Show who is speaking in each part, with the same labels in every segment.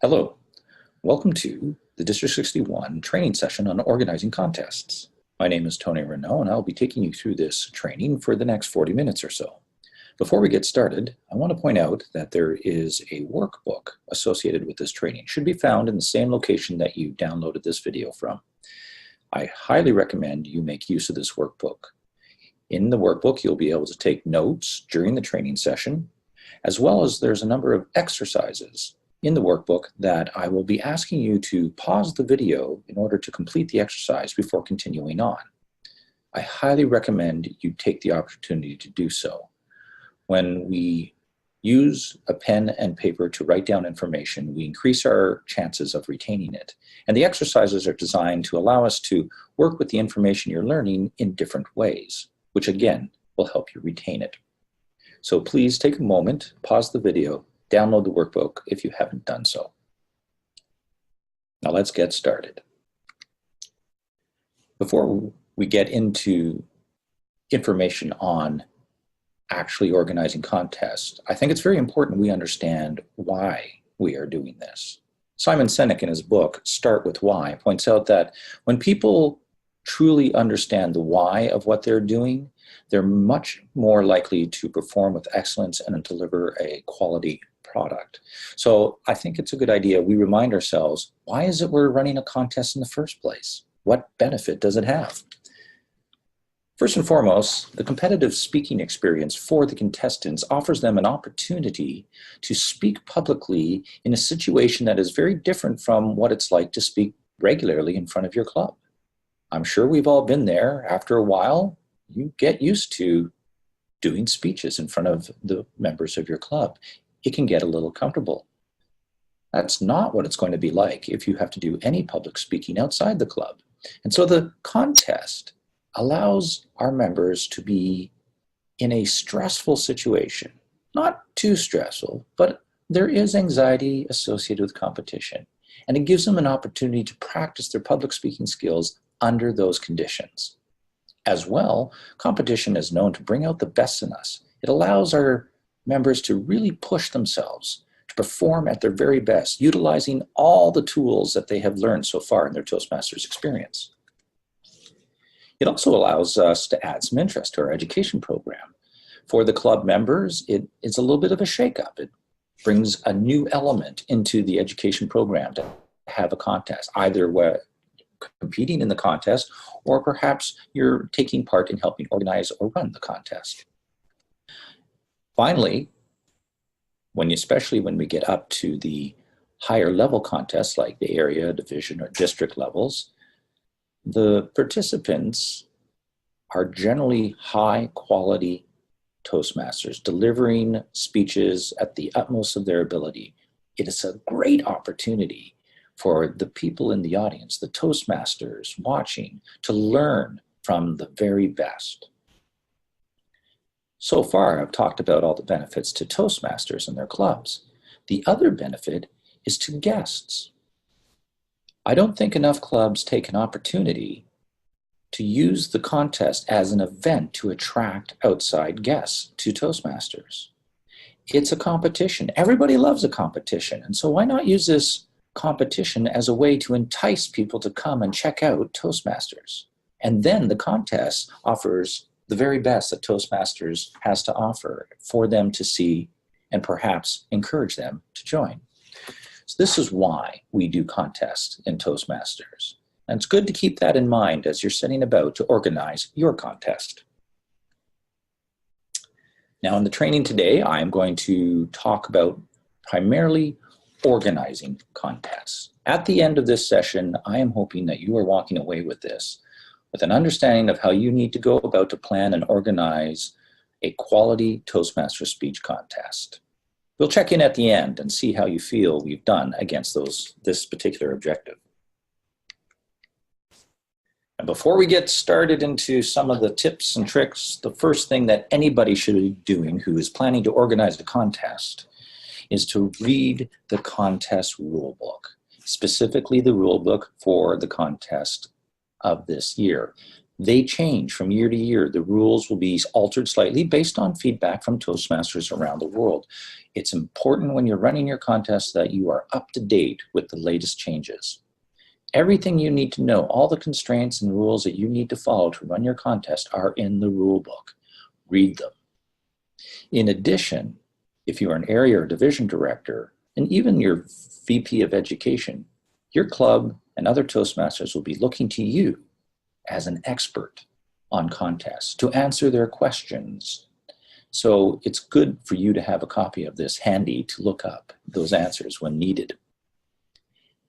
Speaker 1: Hello, welcome to the District 61 training session on organizing contests. My name is Tony Renaud and I'll be taking you through this training for the next 40 minutes or so. Before we get started, I want to point out that there is a workbook associated with this training. It should be found in the same location that you downloaded this video from. I highly recommend you make use of this workbook. In the workbook, you'll be able to take notes during the training session, as well as there's a number of exercises in the workbook that I will be asking you to pause the video in order to complete the exercise before continuing on. I highly recommend you take the opportunity to do so. When we use a pen and paper to write down information, we increase our chances of retaining it. And the exercises are designed to allow us to work with the information you're learning in different ways, which again will help you retain it. So please take a moment, pause the video, download the workbook if you haven't done so. Now let's get started. Before we get into information on actually organizing contests, I think it's very important we understand why we are doing this. Simon Sinek in his book, Start With Why, points out that when people truly understand the why of what they're doing, they're much more likely to perform with excellence and deliver a quality product. So I think it's a good idea we remind ourselves, why is it we're running a contest in the first place? What benefit does it have? First and foremost, the competitive speaking experience for the contestants offers them an opportunity to speak publicly in a situation that is very different from what it's like to speak regularly in front of your club. I'm sure we've all been there. After a while, you get used to doing speeches in front of the members of your club. It can get a little comfortable. That's not what it's going to be like if you have to do any public speaking outside the club. And so the contest allows our members to be in a stressful situation. Not too stressful, but there is anxiety associated with competition. And it gives them an opportunity to practice their public speaking skills under those conditions. As well, competition is known to bring out the best in us. It allows our members to really push themselves to perform at their very best, utilizing all the tools that they have learned so far in their Toastmasters experience. It also allows us to add some interest to our education program. For the club members, it is a little bit of a shakeup. It brings a new element into the education program to have a contest, either where competing in the contest, or perhaps you're taking part in helping organize or run the contest. Finally, especially when we get up to the higher level contests like the area, division, or district levels, the participants are generally high quality Toastmasters, delivering speeches at the utmost of their ability. It is a great opportunity for the people in the audience, the Toastmasters watching, to learn from the very best. So far, I've talked about all the benefits to Toastmasters and their clubs. The other benefit is to guests. I don't think enough clubs take an opportunity to use the contest as an event to attract outside guests to Toastmasters. It's a competition. Everybody loves a competition. And so why not use this competition as a way to entice people to come and check out Toastmasters? And then the contest offers the very best that Toastmasters has to offer for them to see and perhaps encourage them to join. So this is why we do contests in Toastmasters. And it's good to keep that in mind as you're setting about to organize your contest. Now in the training today, I'm going to talk about primarily organizing contests. At the end of this session, I am hoping that you are walking away with this, with an understanding of how you need to go about to plan and organize a quality Toastmaster speech contest. We'll check in at the end and see how you feel we've done against this particular objective. And before we get started into some of the tips and tricks, the first thing that anybody should be doing who is planning to organize a contest is to read the contest rulebook, specifically the rulebook for the contest of this year. They change from year to year. The rules will be altered slightly based on feedback from Toastmasters around the world. It's important when you're running your contest that you are up to date with the latest changes. Everything you need to know, all the constraints and rules that you need to follow to run your contest are in the rule book. Read them. In addition, if you are an area or division director, and even your VP of education, your club and other Toastmasters will be looking to you as an expert on contests to answer their questions. So it's good for you to have a copy of this handy to look up those answers when needed.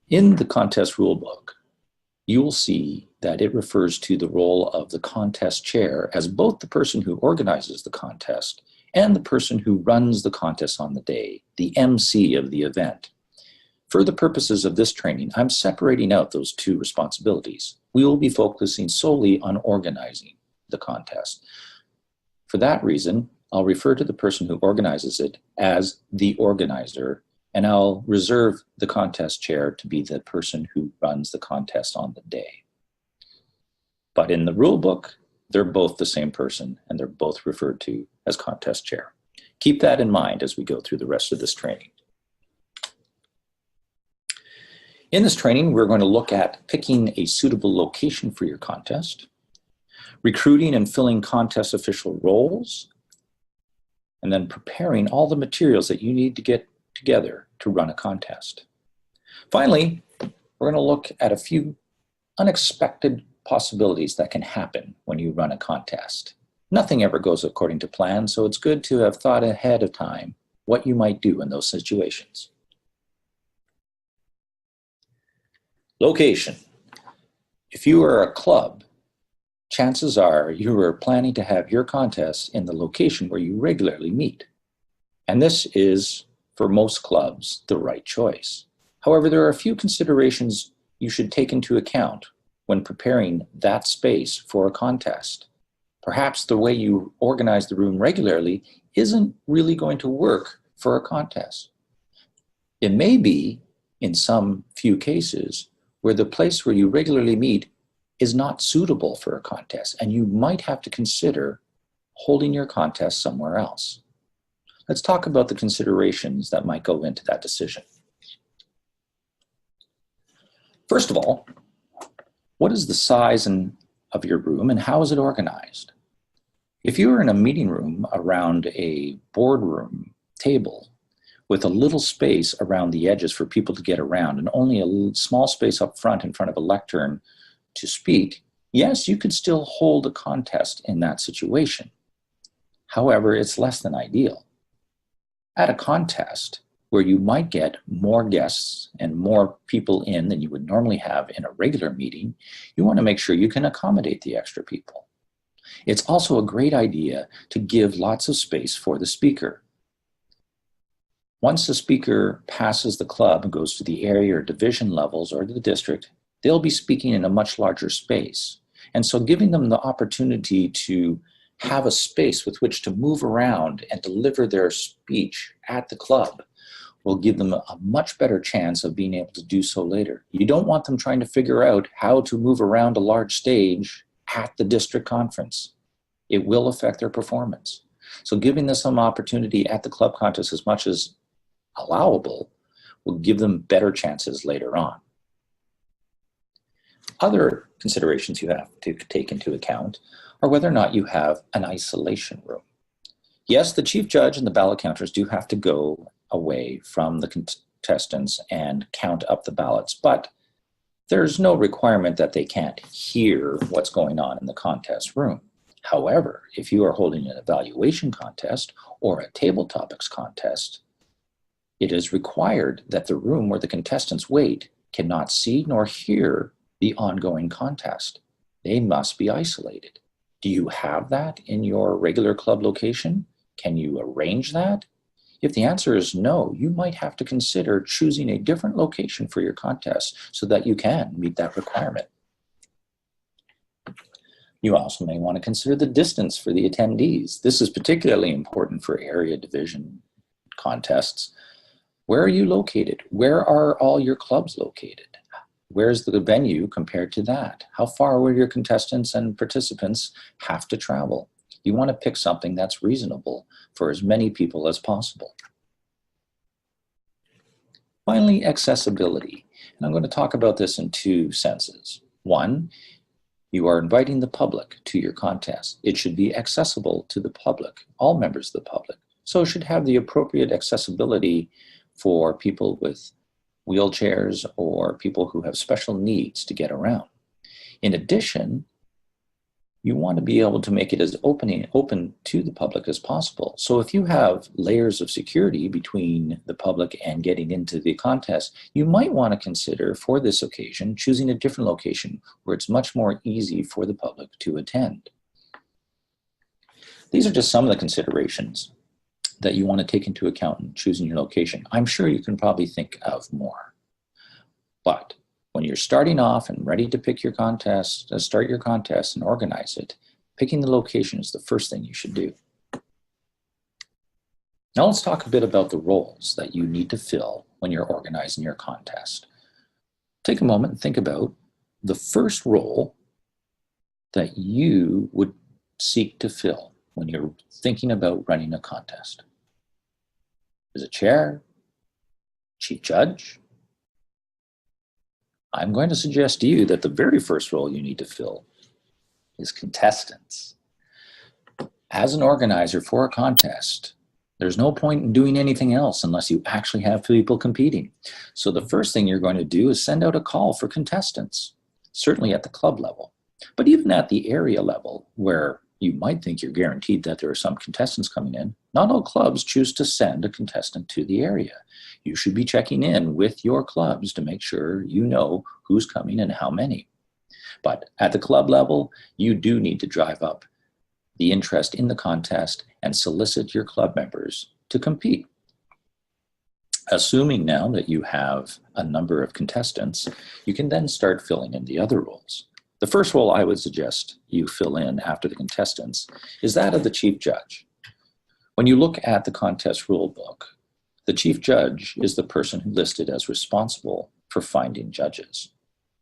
Speaker 1: In the contest rulebook, you will see that it refers to the role of the contest chair as both the person who organizes the contest and the person who runs the contest on the day, the MC of the event. For the purposes of this training, I'm separating out those two responsibilities. We will be focusing solely on organizing the contest. For that reason, I'll refer to the person who organizes it as the organizer, and I'll reserve the contest chair to be the person who runs the contest on the day. But in the rule book, they're both the same person, and they're both referred to as contest chair. Keep that in mind as we go through the rest of this training. In this training, we're going to look at picking a suitable location for your contest, recruiting and filling contest official roles, and then preparing all the materials that you need to get together to run a contest. Finally, we're going to look at a few unexpected possibilities that can happen when you run a contest. Nothing ever goes according to plan, so it's good to have thought ahead of time what you might do in those situations. Location. If you are a club, chances are you are planning to have your contest in the location where you regularly meet. And this is, for most clubs, the right choice. However, there are a few considerations you should take into account when preparing that space for a contest. Perhaps the way you organize the room regularly isn't really going to work for a contest. It may be, in some few cases, where the place where you regularly meet is not suitable for a contest, and you might have to consider holding your contest somewhere else. Let's talk about the considerations that might go into that decision. First of all, what is the size of your room and how is it organized? If you are in a meeting room around a boardroom table with a little space around the edges for people to get around and only a small space up front in front of a lectern to speak, yes, you could still hold a contest in that situation. However, it's less than ideal. At a contest where you might get more guests and more people in than you would normally have in a regular meeting, you want to make sure you can accommodate the extra people. It's also a great idea to give lots of space for the speaker. Once the speaker passes the club and goes to the area or division levels or the district, they'll be speaking in a much larger space. And so giving them the opportunity to have a space with which to move around and deliver their speech at the club will give them a much better chance of being able to do so later. You don't want them trying to figure out how to move around a large stage at the district conference. It will affect their performance. So giving them some opportunity at the club contest as much as allowable will give them better chances later on. Other considerations you have to take into account are whether or not you have an isolation room. Yes, the chief judge and the ballot counters do have to go away from the contestants and count up the ballots, but there's no requirement that they can't hear what's going on in the contest room. However, if you are holding an evaluation contest or a table topics contest, it is required that the room where the contestants wait cannot see nor hear the ongoing contest. They must be isolated. Do you have that in your regular club location? Can you arrange that? If the answer is no, you might have to consider choosing a different location for your contest so that you can meet that requirement. You also may want to consider the distance for the attendees. This is particularly important for area division contests. Where are you located? Where are all your clubs located? Where's the venue compared to that? How far will your contestants and participants have to travel? You want to pick something that's reasonable for as many people as possible. Finally, accessibility. And I'm going to talk about this in two senses. One, you are inviting the public to your contest. It should be accessible to the public, all members of the public. So it should have the appropriate accessibility for people with wheelchairs or people who have special needs to get around. In addition, you want to be able to make it as open to the public as possible. So if you have layers of security between the public and getting into the contest, you might want to consider for this occasion choosing a different location where it's much more easy for the public to attend. These are just some of the considerations that you want to take into account in choosing your location. I'm sure you can probably think of more. But when you're starting off and ready to pick your contest, start your contest and organize it, picking the location is the first thing you should do. Now let's talk a bit about the roles that you need to fill when you're organizing your contest. Take a moment and think about the first role that you would seek to fill when you're thinking about running a contest. Is it chair? Chief judge? I'm going to suggest to you that the very first role you need to fill is contestants. As an organizer for a contest, there's no point in doing anything else unless you actually have people competing. So the first thing you're going to do is send out a call for contestants, certainly at the club level, but even at the area level where you might think you're guaranteed that there are some contestants coming in. Not all clubs choose to send a contestant to the area. You should be checking in with your clubs to make sure you know who's coming and how many. But at the club level, you do need to drive up the interest in the contest and solicit your club members to compete. Assuming now that you have a number of contestants, you can then start filling in the other roles. The first role I would suggest you fill in after the contestants is that of the chief judge. When you look at the contest rule book, the chief judge is the person listed as responsible for finding judges.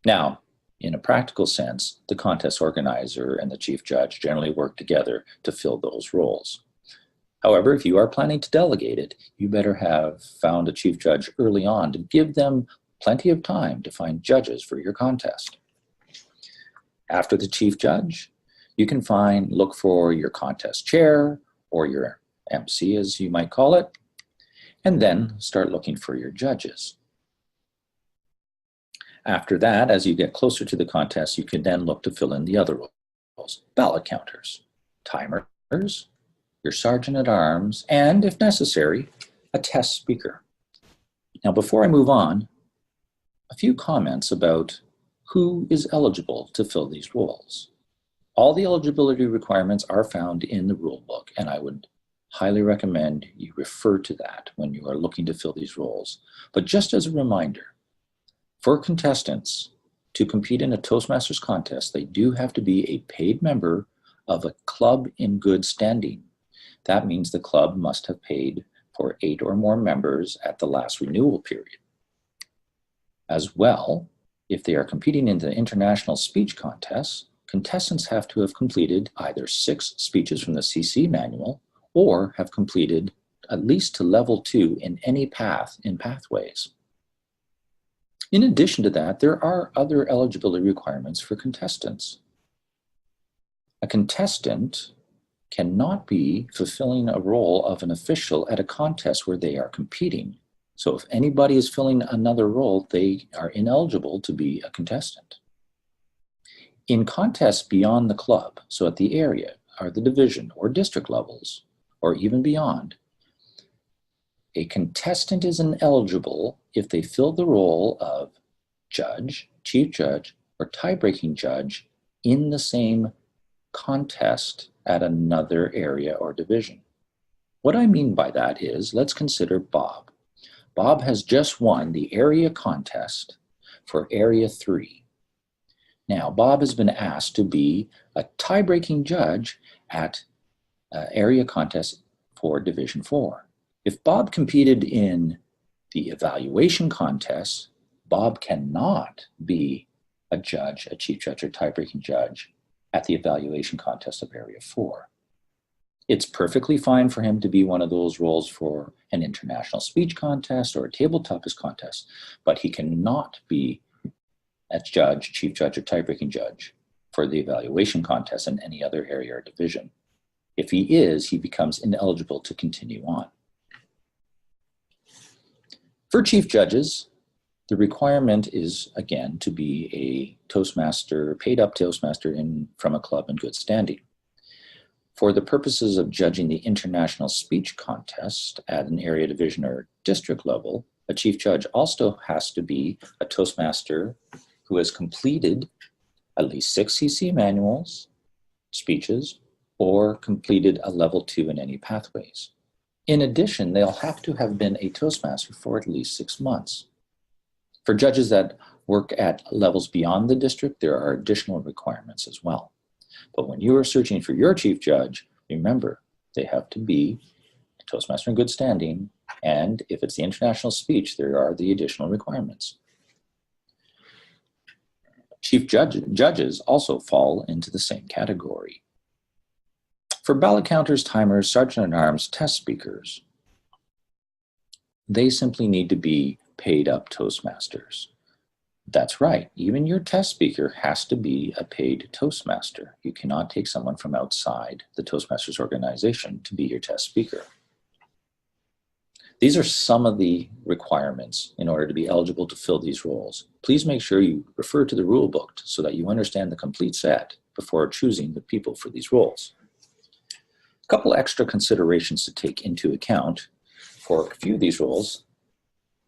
Speaker 1: Now, in a practical sense, the contest organizer and the chief judge generally work together to fill those roles. However, if you are planning to delegate it, you better have found a chief judge early on to give them plenty of time to find judges for your contest. After the chief judge, you can look for your contest chair or your MC, as you might call it, and then start looking for your judges. After that, as you get closer to the contest, you can then look to fill in the other roles: ballot counters, timers, your sergeant at arms, and, if necessary, a test speaker. Now, before I move on, a few comments about who is eligible to fill these roles. All the eligibility requirements are found in the rule book, and I would highly recommend you refer to that when you are looking to fill these roles. But just as a reminder, for contestants to compete in a Toastmasters contest, they do have to be a paid member of a club in good standing. That means the club must have paid for 8 or more members at the last renewal period. As well, if they are competing in the international speech contests, contestants have to have completed either 6 speeches from the CC manual or have completed at least to level 2 in any path in pathways. In addition to that, there are other eligibility requirements for contestants. A contestant cannot be fulfilling a role of an official at a contest where they are competing. So if anybody is filling another role, they are ineligible to be a contestant. In contests beyond the club, so at the area or the division or district levels, or even beyond, a contestant is ineligible if they fill the role of judge, chief judge, or tie-breaking judge in the same contest at another area or division. What I mean by that is, let's consider Bob. Bob has just won the area contest for Area 3. Now, Bob has been asked to be a tie-breaking judge at area contest for Division 4. If Bob competed in the evaluation contest, Bob cannot be a judge, a chief judge or tie-breaking judge at the evaluation contest of Area 4. It's perfectly fine for him to be one of those roles for an international speech contest or a tabletopist contest, but he cannot be a judge, chief judge, or tie-breaking judge for the evaluation contest in any other area or division. If he is, he becomes ineligible to continue on. For chief judges, the requirement is, again, to be a Toastmaster, paid-up Toastmaster from a club in good standing. For the purposes of judging the international speech contest at an area, division, or district level, a chief judge also has to be a Toastmaster who has completed at least 6 CC manuals, speeches, or completed a level 2 in any pathways. In addition, they'll have to have been a Toastmaster for at least 6 months. For judges that work at levels beyond the district, there are additional requirements as well. But when you are searching for your chief judge, remember, they have to be a Toastmaster in good standing, and if it's the international speech, there are the additional requirements. Chief judges also fall into the same category. For ballot counters, timers, sergeant-at-arms, test speakers, they simply need to be paid-up Toastmasters. That's right, even your test speaker has to be a paid Toastmaster. You cannot take someone from outside the Toastmasters organization to be your test speaker. These are some of the requirements in order to be eligible to fill these roles. Please make sure you refer to the rule book so that you understand the complete set before choosing the people for these roles. A couple extra considerations to take into account for a few of these roles,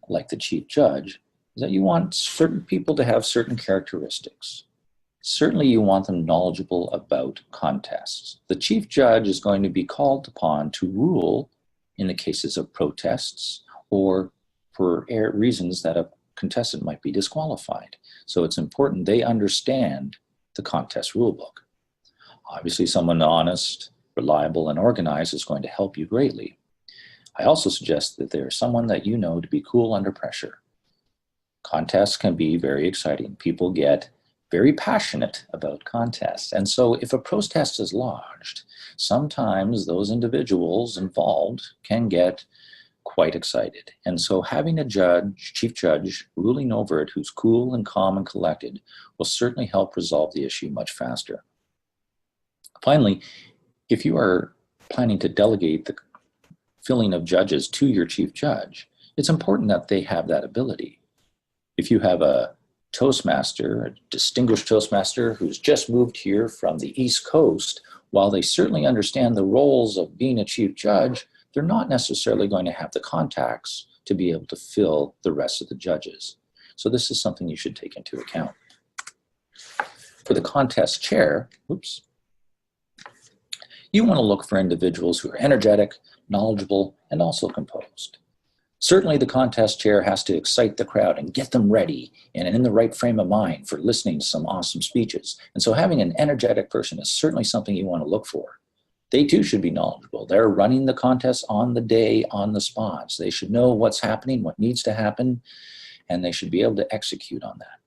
Speaker 1: like the chief judge, is that you want certain people to have certain characteristics. Certainly you want them knowledgeable about contests. The chief judge is going to be called upon to rule in the cases of protests or for reasons that a contestant might be disqualified. So it's important they understand the contest rulebook. Obviously, someone honest, reliable, and organized is going to help you greatly. I also suggest that there's someone that you know to be cool under pressure. Contests can be very exciting. People get very passionate about contests. And so if a protest is lodged, sometimes those individuals involved can get quite excited. And so having a judge, chief judge, ruling over it who's cool and calm and collected will certainly help resolve the issue much faster. Finally, if you are planning to delegate the filling of judges to your chief judge, it's important that they have that ability. If you have a Toastmaster, a distinguished Toastmaster who's just moved here from the East Coast, while they certainly understand the roles of being a chief judge, they're not necessarily going to have the contacts to be able to fill the rest of the judges. So this is something you should take into account. For the contest chair, you want to look for individuals who are energetic, knowledgeable, and also composed. Certainly the contest chair has to excite the crowd and get them ready and in the right frame of mind for listening to some awesome speeches. And so having an energetic person is certainly something you want to look for. They too should be knowledgeable. They're running the contest on the day, on the spot. So they should know what's happening, what needs to happen, and they should be able to execute on that.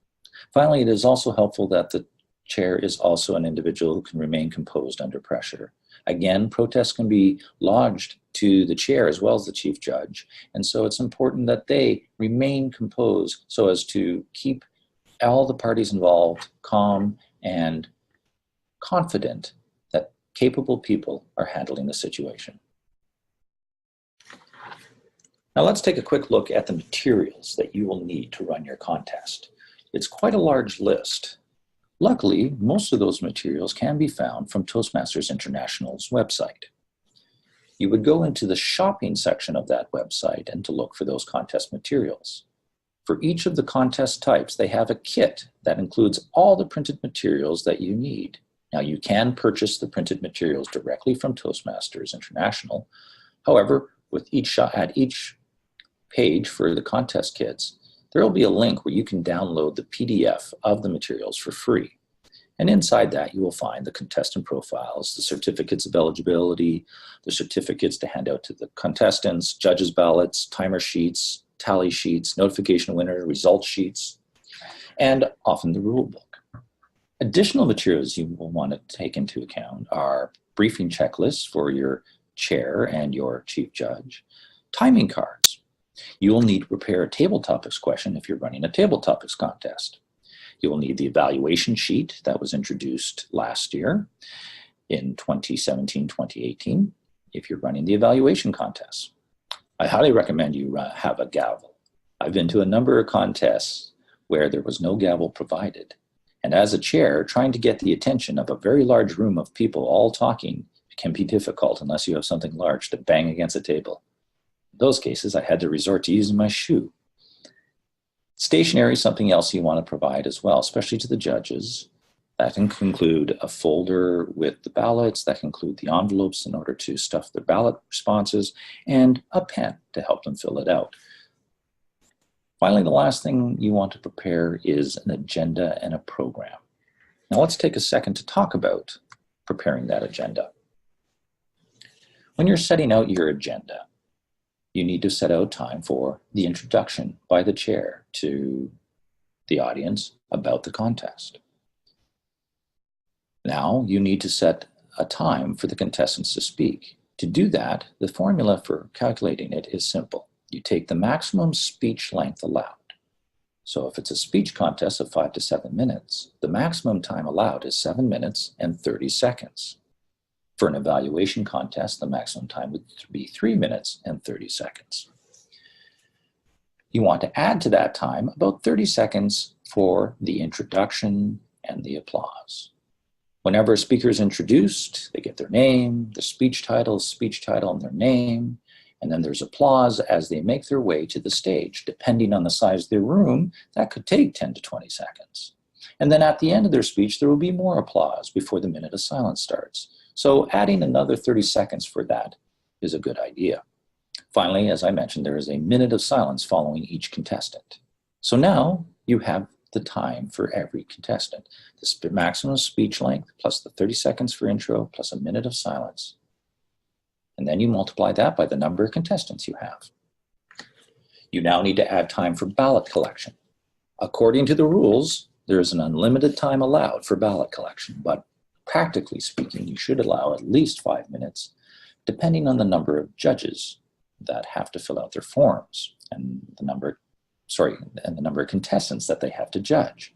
Speaker 1: Finally, it is also helpful that the chair is also an individual who can remain composed under pressure. Again, protests can be lodged to the chair as well as the chief judge. And so it's important that they remain composed so as to keep all the parties involved calm and confident that capable people are handling the situation. Now let's take a quick look at the materials that you will need to run your contest. It's quite a large list. Luckily, most of those materials can be found from Toastmasters International's website. You would go into the shopping section of that website and to look for those contest materials. For each of the contest types, they have a kit that includes all the printed materials that you need. Now, you can purchase the printed materials directly from Toastmasters International. However, at each page for the contest kits, there will be a link where you can download the PDF of the materials for free. And inside that, you will find the contestant profiles, the certificates of eligibility, the certificates to hand out to the contestants, judges' ballots, timer sheets, tally sheets, notification winner, result sheets, and often the rule book. Additional materials you will want to take into account are briefing checklists for your chair and your chief judge, timing cards. You will need to prepare a table topics question if you're running a table topics contest. You will need the evaluation sheet that was introduced last year in 2017-2018 if you're running the evaluation contest. I highly recommend you have a gavel. I've been to a number of contests where there was no gavel provided. And as a chair, trying to get the attention of a very large room of people all talking can be difficult unless you have something large to bang against a table. In those cases, I had to resort to using my shoe. Stationery is something else you want to provide as well, especially to the judges. That can include a folder with the ballots, that can include the envelopes in order to stuff their ballot responses, and a pen to help them fill it out. Finally, the last thing you want to prepare is an agenda and a program. Now let's take a second to talk about preparing that agenda. When you're setting out your agenda, you need to set out time for the introduction by the chair to the audience about the contest. Now you need to set a time for the contestants to speak. To do that, the formula for calculating it is simple. You take the maximum speech length allowed. So if it's a speech contest of 5 to 7 minutes, the maximum time allowed is 7 minutes and 30 seconds. For an evaluation contest, the maximum time would be 3 minutes and 30 seconds. You want to add to that time about 30 seconds for the introduction and the applause. Whenever a speaker is introduced, they get their name, the speech title, and their name, and then there's applause as they make their way to the stage. Depending on the size of their room, that could take 10 to 20 seconds. And then at the end of their speech, there will be more applause before the minute of silence starts. So adding another 30 seconds for that is a good idea. Finally, as I mentioned, there is a minute of silence following each contestant. So now you have the time for every contestant. The maximum speech length plus the 30 seconds for intro plus a minute of silence. And then you multiply that by the number of contestants you have. You now need to add time for ballot collection. According to the rules, there is an unlimited time allowed for ballot collection, but practically speaking, you should allow at least 5 minutes, depending on the number of judges that have to fill out their forms and the number of contestants that they have to judge.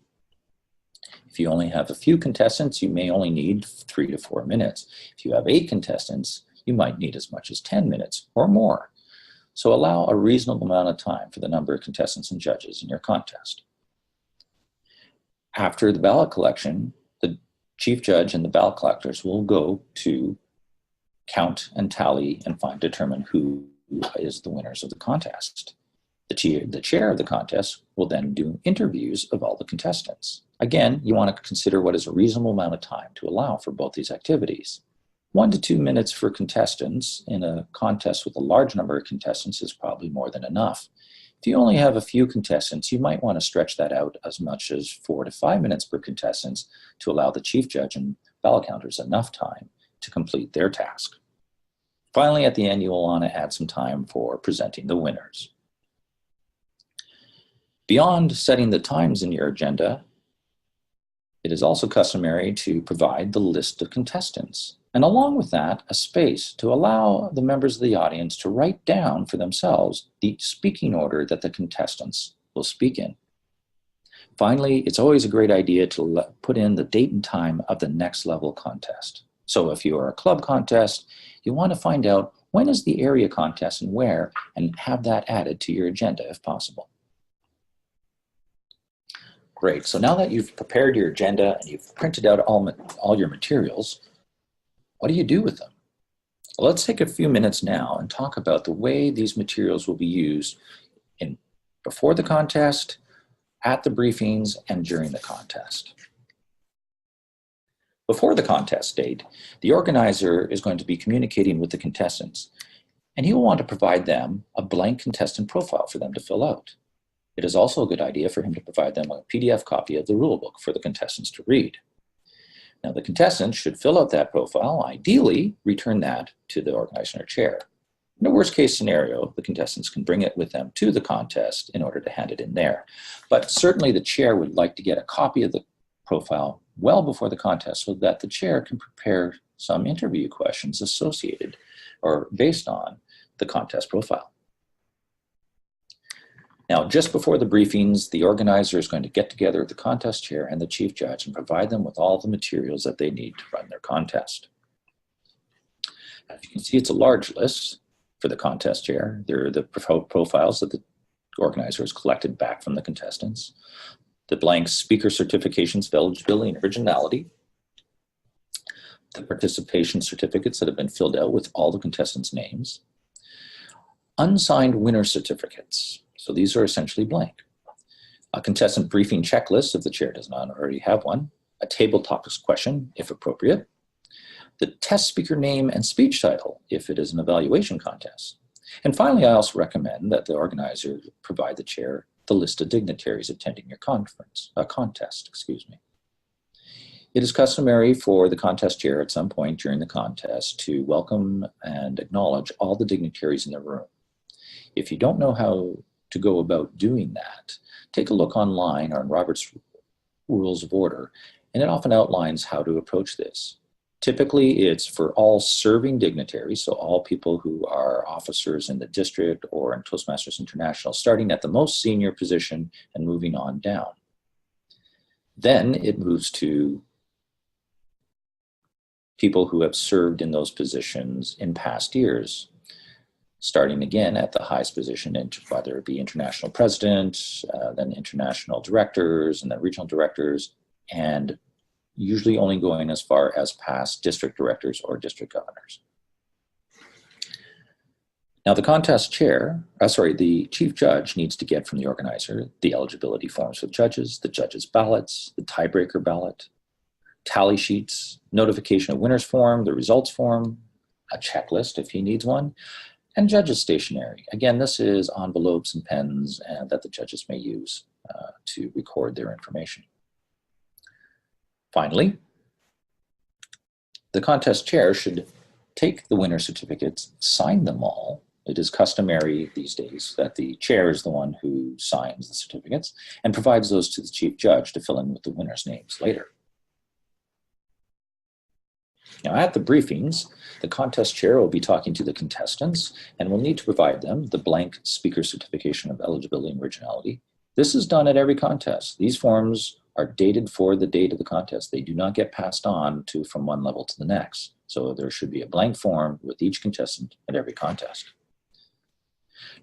Speaker 1: If you only have a few contestants, you may only need 3 to 4 minutes. If you have 8 contestants, you might need as much as 10 minutes or more. So allow a reasonable amount of time for the number of contestants and judges in your contest. After the ballot collection, the chief judge and the ballot collectors will go to count and tally and determine who is the winners of the contest. The chair of the contest will then do interviews of all the contestants. Again, you want to consider what is a reasonable amount of time to allow for both these activities. 1 to 2 minutes for contestants in a contest with a large number of contestants is probably more than enough. If you only have a few contestants, you might want to stretch that out as much as 4 to 5 minutes per contestant to allow the chief judge and ballot counters enough time to complete their task. Finally, at the end, you will want to add some time for presenting the winners. Beyond setting the times in your agenda, it is also customary to provide the list of contestants, and along with that, a space to allow the members of the audience to write down for themselves the speaking order that the contestants will speak in. Finally, it's always a great idea to put in the date and time of the next level contest. So if you are a club contest, you want to find out when is the area contest and where, and have that added to your agenda if possible. Great, so now that you've prepared your agenda and you've printed out all your materials, what do you do with them? Well, let's take a few minutes now and talk about the way these materials will be used before the contest, at the briefings, and during the contest. Before the contest date, the organizer is going to be communicating with the contestants, and he will want to provide them a blank contestant profile for them to fill out. It is also a good idea for him to provide them a PDF copy of the rulebook for the contestants to read. Now, the contestants should fill out that profile, ideally return that to the organizer or chair. In a worst case scenario, the contestants can bring it with them to the contest in order to hand it in there. But certainly the chair would like to get a copy of the profile well before the contest so that the chair can prepare some interview questions associated or based on the contest profile. Now, just before the briefings, the organizer is going to get together with the contest chair and the chief judge and provide them with all the materials that they need to run their contest. As you can see, it's a large list for the contest chair. There are the profiles that the organizer has collected back from the contestants, the blank speaker certifications of eligibility and originality, the participation certificates that have been filled out with all the contestants' names, unsigned winner certificates. So these are essentially blank. A contestant briefing checklist if the chair does not already have one, a table topics question if appropriate, the test speaker name and speech title if it is an evaluation contest. And finally, I also recommend that the organizer provide the chair the list of dignitaries attending your contest. It is customary for the contest chair at some point during the contest to welcome and acknowledge all the dignitaries in the room. If you don't know how to go about doing that, take a look online on Robert's Rules of Order, and it often outlines how to approach this. Typically, it's for all serving dignitaries, so all people who are officers in the district or in Toastmasters International, starting at the most senior position and moving on down. Then it moves to people who have served in those positions in past years, starting again at the highest position, whether it be international president, then international directors, and then regional directors, and usually only going as far as past district directors or district governors. Now the chief judge needs to get from the organizer the eligibility forms for the judges' ballots, the tiebreaker ballot, tally sheets, notification of winners form, the results form, a checklist if he needs one, and judges' stationery. Again, this is envelopes and pens that the judges may use to record their information. Finally, the contest chair should take the winner certificates, sign them all. It is customary these days that the chair is the one who signs the certificates and provides those to the chief judge to fill in with the winners' names later. Now, at the briefings, the contest chair will be talking to the contestants and will need to provide them the blank speaker certification of eligibility and originality. This is done at every contest. These forms are dated for the date of the contest. They do not get passed on from one level to the next. So there should be a blank form with each contestant at every contest.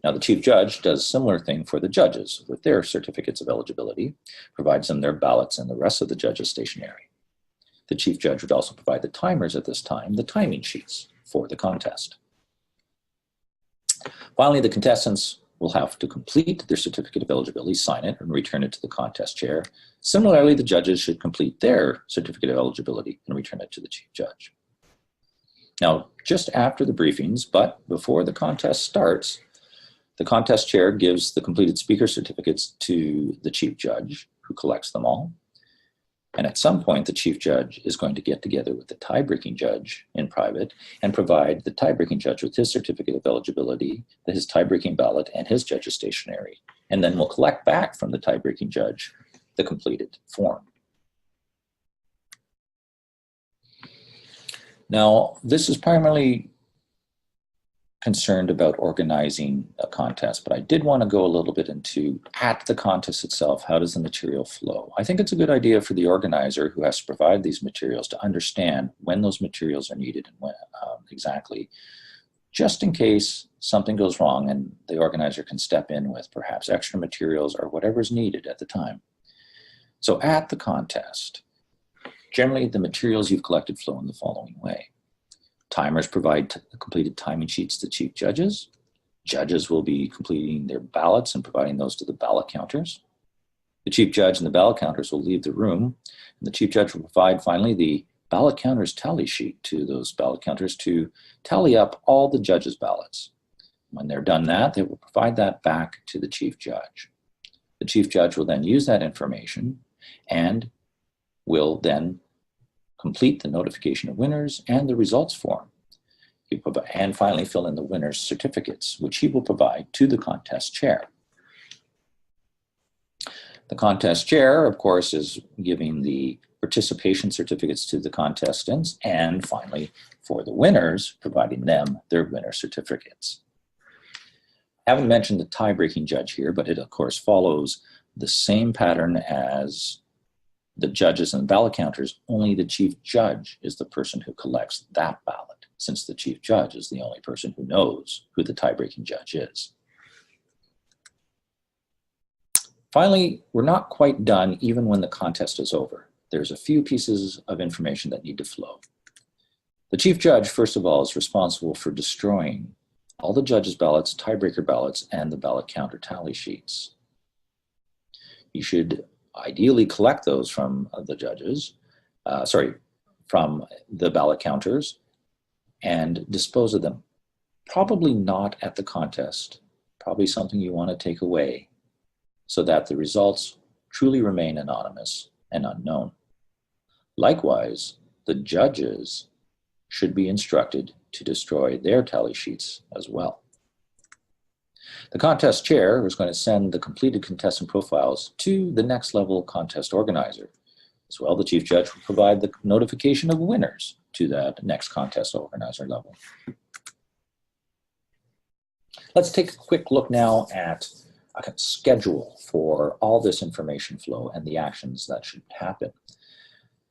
Speaker 1: Now, the chief judge does a similar thing for the judges with their certificates of eligibility, provides them their ballots and the rest of the judges' stationery. The chief judge would also provide the timers at this time, the timing sheets for the contest. Finally, the contestants will have to complete their certificate of eligibility, sign it, and return it to the contest chair. Similarly, the judges should complete their certificate of eligibility and return it to the chief judge. Now, just after the briefings, but before the contest starts, the contest chair gives the completed speaker certificates to the chief judge, who collects them all. And at some point, the chief judge is going to get together with the tie-breaking judge in private and provide the tie-breaking judge with his certificate of eligibility, his tie-breaking ballot, and his judge's stationery. And then we'll collect back from the tie-breaking judge the completed form. Now, this is primarily concerned about organizing a contest, but I did want to go a little bit into, at the contest itself, how does the material flow? I think it's a good idea for the organizer who has to provide these materials to understand when those materials are needed and when exactly, just in case something goes wrong and the organizer can step in with perhaps extra materials or whatever's needed at the time. So at the contest, generally the materials you've collected flow in the following way. Timers provide completed timing sheets to chief judges. Judges will be completing their ballots and providing those to the ballot counters. The chief judge and the ballot counters will leave the room, and the chief judge will provide finally the ballot counters tally sheet to those ballot counters to tally up all the judges' ballots. When they're done that, they will provide that back to the chief judge. The chief judge will then use that information and will then complete the notification of winners and the results form. And finally, fill in the winner's certificates, which he will provide to the contest chair. The contest chair, of course, is giving the participation certificates to the contestants, and finally, for the winners, providing them their winner certificates. I haven't mentioned the tie-breaking judge here, but it, of course, follows the same pattern as the judges and ballot counters, only the chief judge is the person who collects that ballot, since the chief judge is the only person who knows who the tie-breaking judge is. Finally, we're not quite done even when the contest is over. There's a few pieces of information that need to flow. The chief judge, first of all, is responsible for destroying all the judges' ballots, tiebreaker ballots, and the ballot counter tally sheets. You should ideally collect those from the judges, from the ballot counters, and dispose of them. Probably not at the contest, probably something you want to take away so that the results truly remain anonymous and unknown. Likewise, the judges should be instructed to destroy their tally sheets as well. The contest chair is going to send the completed contestant profiles to the next level contest organizer. As well, the chief judge will provide the notification of winners to that next contest organizer level. Let's take a quick look now at a schedule for all this information flow and the actions that should happen.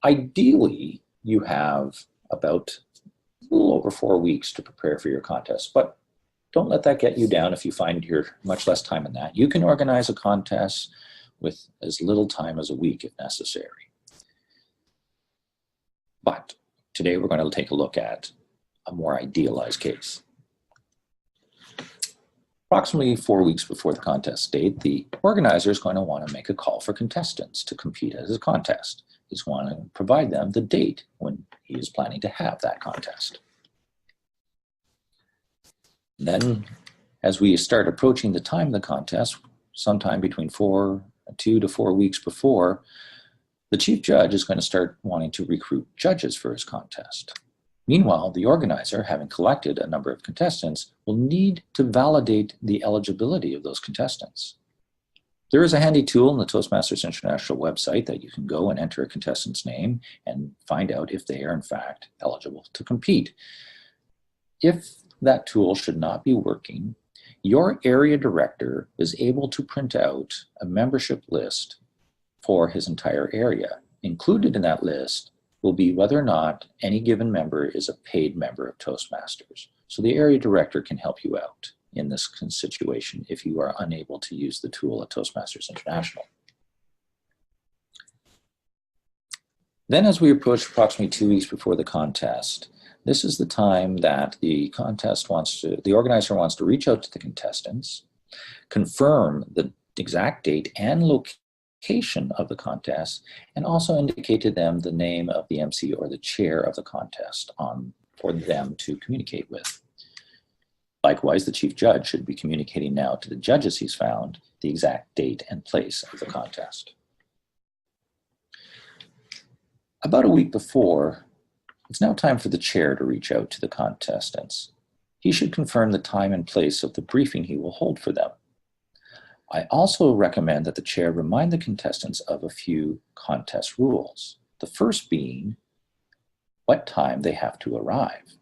Speaker 1: Ideally, you have about a little over 4 weeks to prepare for your contest, but don't let that get you down if you find you're much less time than that. You can organize a contest with as little time as a week if necessary. But today we're going to take a look at a more idealized case. Approximately 4 weeks before the contest date, the organizer is going to want to make a call for contestants to compete at his contest. He's going to provide them the date when he is planning to have that contest. Then, as we start approaching the time of the contest, sometime between 2 to 4 weeks before, the chief judge is going to start wanting to recruit judges for his contest. Meanwhile, the organizer, having collected a number of contestants, will need to validate the eligibility of those contestants. There is a handy tool on the Toastmasters International website that you can go and enter a contestant's name and find out if they are in fact eligible to compete. If that tool should not be working, your area director is able to print out a membership list for his entire area. Included in that list will be whether or not any given member is a paid member of Toastmasters. So the area director can help you out in this situation if you are unable to use the tool at Toastmasters International. Then as we approach approximately 2 weeks before the contest, this is the time that the organizer wants to reach out to the contestants, confirm the exact date and location of the contest, and also indicate to them the name of the MC or the chair of the contest for them to communicate with. Likewise, the chief judge should be communicating now to the judges he's found the exact date and place of the contest. About a week before, it's now time for the chair to reach out to the contestants. He should confirm the time and place of the briefing he will hold for them. I also recommend that the chair remind the contestants of a few contest rules. The first being what time they have to arrive.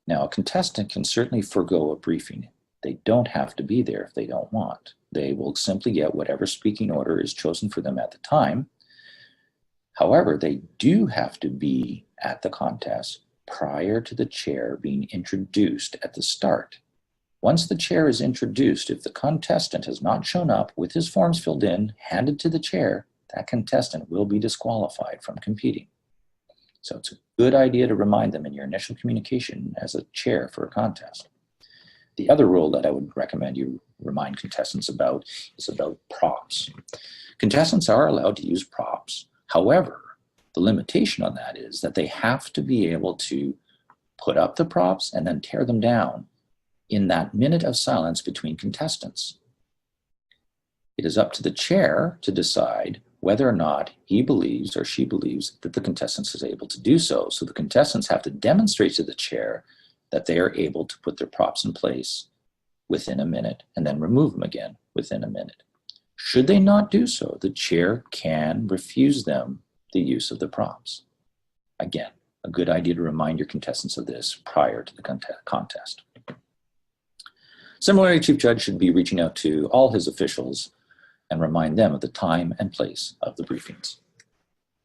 Speaker 1: Now, a contestant can certainly forego a briefing. They don't have to be there if they don't want. They will simply get whatever speaking order is chosen for them at the time. However, they do have to be at the contest prior to the chair being introduced at the start. Once the chair is introduced, if the contestant has not shown up with his forms filled in, handed to the chair, that contestant will be disqualified from competing. So it's a good idea to remind them in your initial communication as a chair for a contest. The other rule that I would recommend you remind contestants about is about props. Contestants are allowed to use props. However, the limitation on that is that they have to be able to put up the props and then tear them down in that minute of silence between contestants. It is up to the chair to decide whether or not he believes or she believes that the contestant is able to do so. So the contestants have to demonstrate to the chair that they are able to put their props in place within a minute and then remove them again within a minute. Should they not do so, the chair can refuse them the use of the props. Again, a good idea to remind your contestants of this prior to the contest. Similarly, Chief Judge should be reaching out to all his officials and remind them of the time and place of the briefings.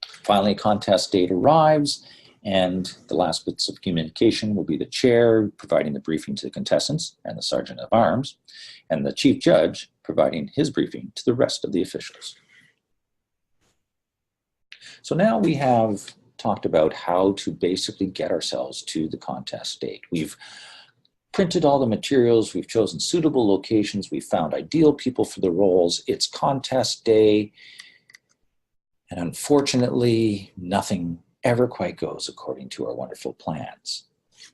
Speaker 1: Finally, contest date arrives, and the last bits of communication will be the chair providing the briefing to the contestants and the sergeant of arms, and the chief judge providing his briefing to the rest of the officials. So now we have talked about how to basically get ourselves to the contest date. We've printed all the materials, we've chosen suitable locations, we've found ideal people for the roles. It's contest day, and unfortunately, nothing ever quite goes according to our wonderful plans.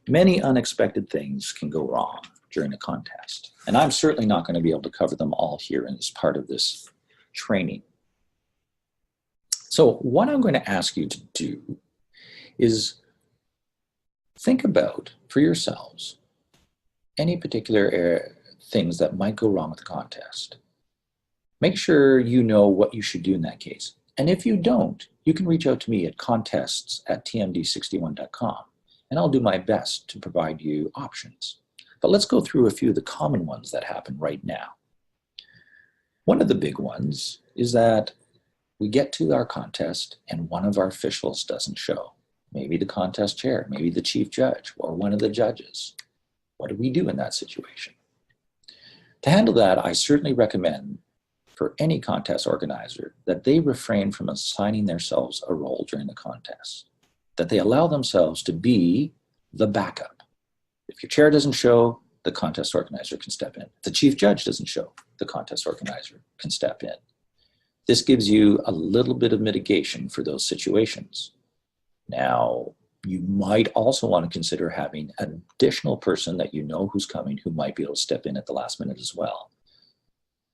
Speaker 1: Many unexpected things can go wrong during a contest, and I'm certainly not going to be able to cover them all here as part of this training. So what I'm going to ask you to do is think about, for yourselves, any particular things that might go wrong with the contest. Make sure you know what you should do in that case. And if you don't, you can reach out to me at contests@tmd61.com, and I'll do my best to provide you options. But let's go through a few of the common ones that happen right now. One of the big ones is that we get to our contest and one of our officials doesn't show. Maybe the contest chair, maybe the chief judge, or one of the judges. What do we do in that situation? To handle that, I certainly recommend for any contest organizer that they refrain from assigning themselves a role during the contest, that they allow themselves to be the backup. If your chair doesn't show, the contest organizer can step in. If the chief judge doesn't show, the contest organizer can step in. This gives you a little bit of mitigation for those situations. Now, you might also want to consider having an additional person that you know who's coming who might be able to step in at the last minute as well.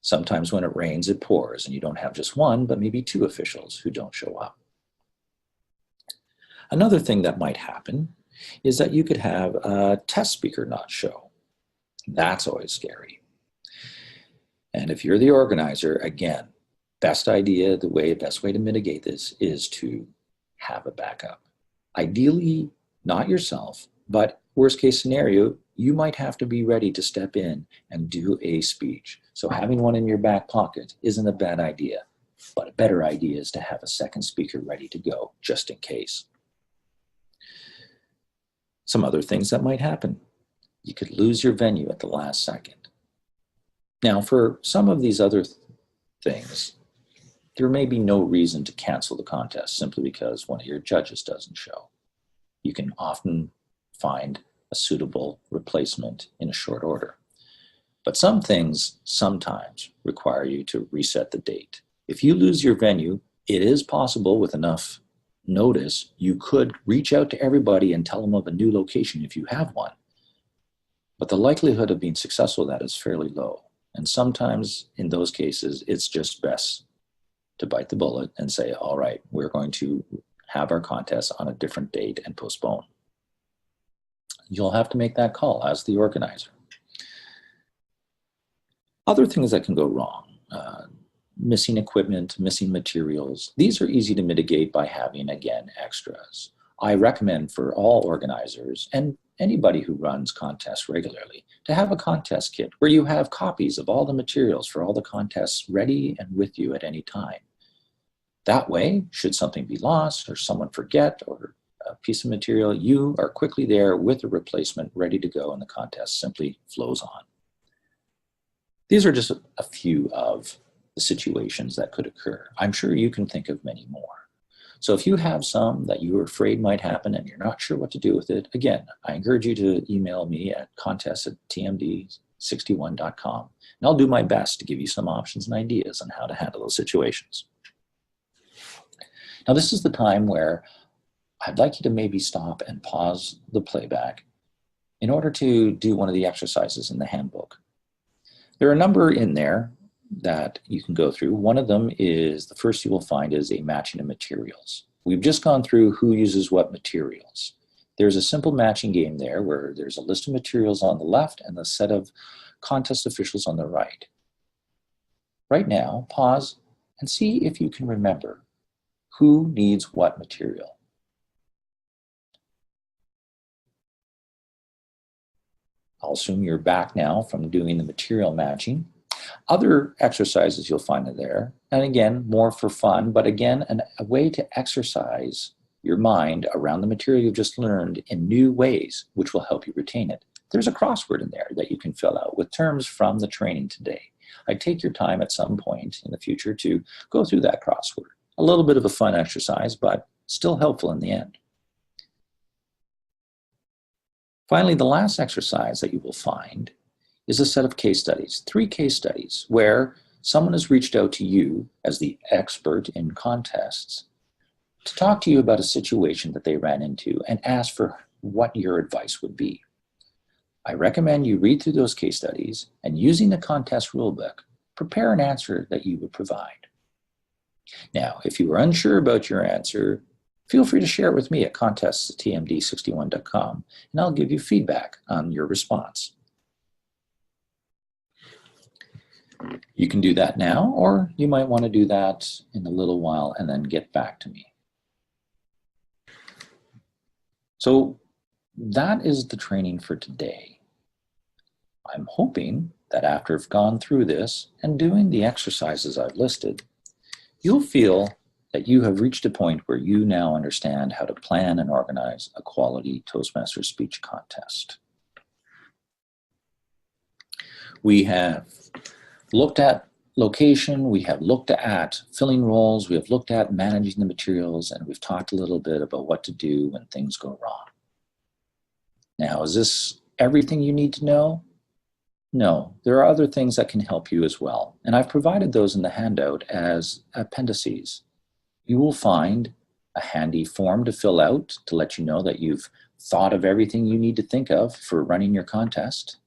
Speaker 1: Sometimes when it rains, it pours, and you don't have just one, but maybe two officials who don't show up. Another thing that might happen is that you could have a test speaker not show. That's always scary. And if you're the organizer, again, best way to mitigate this is to have a backup. Ideally, not yourself, but worst case scenario, you might have to be ready to step in and do a speech. So having one in your back pocket isn't a bad idea, but a better idea is to have a second speaker ready to go just in case. Some other things that might happen. You could lose your venue at the last second. Now, for some of these other things, there may be no reason to cancel the contest simply because one of your judges doesn't show. You can often find a suitable replacement in a short order. But some things sometimes require you to reset the date. If you lose your venue, it is possible with enough notice, you could reach out to everybody and tell them of a new location if you have one. But the likelihood of being successful with that is fairly low. And sometimes in those cases, it's just best to bite the bullet and say, all right, we're going to have our contest on a different date and postpone. You'll have to make that call as the organizer. Other things that can go wrong, missing equipment, missing materials. These are easy to mitigate by having, again, extras. I recommend for all organizers and anybody who runs contests regularly to have a contest kit where you have copies of all the materials for all the contests ready and with you at any time. That way, should something be lost or someone forget or a piece of material, you are quickly there with a replacement ready to go and the contest simply flows on. These are just a few of the situations that could occur. I'm sure you can think of many more. So if you have some that you are afraid might happen and you're not sure what to do with it, again, I encourage you to email me at contests@tmd61.com, and I'll do my best to give you some options and ideas on how to handle those situations. Now, this is the time where I'd like you to maybe stop and pause the playback in order to do one of the exercises in the handbook. There are a number in there that you can go through. One of them is, the first you will find is a matching of materials. We've just gone through who uses what materials. There's a simple matching game there where there's a list of materials on the left and a set of contest officials on the right. Right now, pause and see if you can remember who needs what material. I'll assume you're back now from doing the material matching. Other exercises you'll find in there, and again, more for fun, but again, a way to exercise your mind around the material you've just learned in new ways, which will help you retain it. There's a crossword in there that you can fill out with terms from the training today. I'd take your time at some point in the future to go through that crossword. A little bit of a fun exercise, but still helpful in the end. Finally, the last exercise that you will find is a set of case studies, 3 case studies, where someone has reached out to you as the expert in contests to talk to you about a situation that they ran into and ask for what your advice would be. I recommend you read through those case studies and, using the contest rulebook, prepare an answer that you would provide. Now, if you are unsure about your answer, feel free to share it with me at contests@tmd61.com, and I'll give you feedback on your response. You can do that now, or you might want to do that in a little while and then get back to me. So that is the training for today. I'm hoping that after I've gone through this and doing the exercises I've listed, you'll feel that you have reached a point where you now understand how to plan and organize a quality Toastmasters speech contest. We have looked at location, we have looked at filling roles, we have looked at managing the materials, and we've talked a little bit about what to do when things go wrong. Now, is this everything you need to know? No, there are other things that can help you as well, and I've provided those in the handout as appendices. You will find a handy form to fill out to let you know that you've thought of everything you need to think of for running your contest.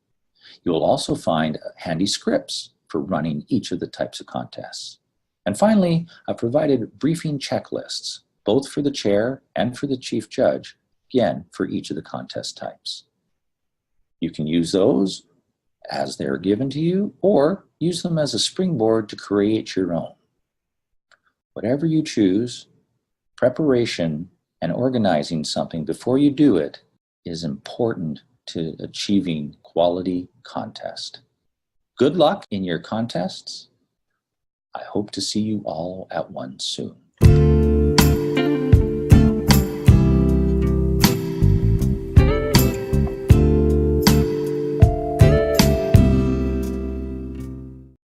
Speaker 1: You'll also find handy scripts for running each of the types of contests. And finally, I've provided briefing checklists, both for the chair and for the chief judge, again, for each of the contest types. You can use those as they're given to you, or use them as a springboard to create your own. Whatever you choose, preparation and organizing something before you do it is important to achieving quality contest. Good luck in your contests. I hope to see you all at one soon.